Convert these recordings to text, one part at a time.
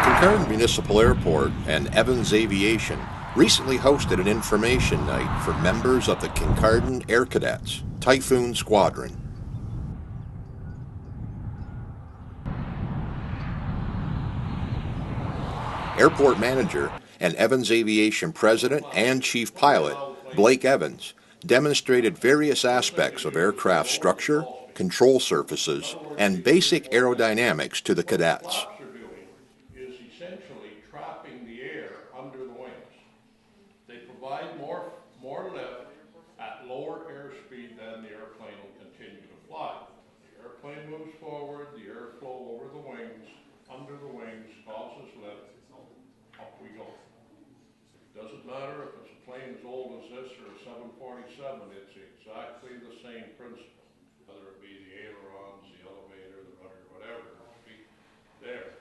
Kincardine Municipal Airport and Evans Aviation recently hosted an information night for members of the Kincardine Air Cadets, Typhoon Squadron. Airport Manager and Evans Aviation President and Chief Pilot Blake Evans demonstrated various aspects of aircraft structure, control surfaces, and basic aerodynamics to the cadets. Is essentially trapping the air under the wings. They provide more lift at lower airspeed than the airplane will continue to fly. The airplane moves forward, the airflow over the wings, under the wings, causes lift, up we go. Doesn't matter if it's a plane as old as this or a 747, it's exactly the same principle. Whether it be the ailerons, the elevator, the rudder, whatever, there.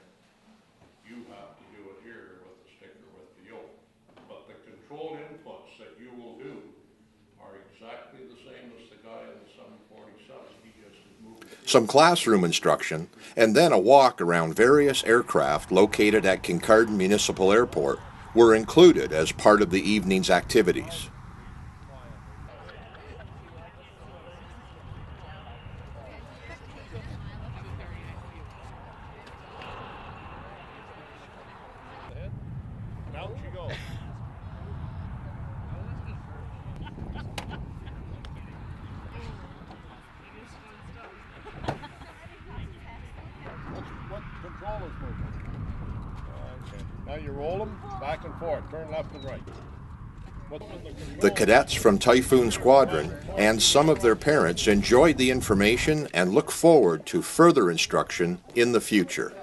You have to do it here with the sticker with the yoke. But the control inputs that you will do are exactly the same as the guy in the 747. He just is moving. Some classroom instruction, and then a walk around various aircraft located at Kincardine Municipal Airport were included as part of the evening's activities. Out you go. What control is moving? Okay. Now you roll them back and forth. Turn left and right. The cadets from Typhoon Squadron and some of their parents enjoyed the information and look forward to further instruction in the future.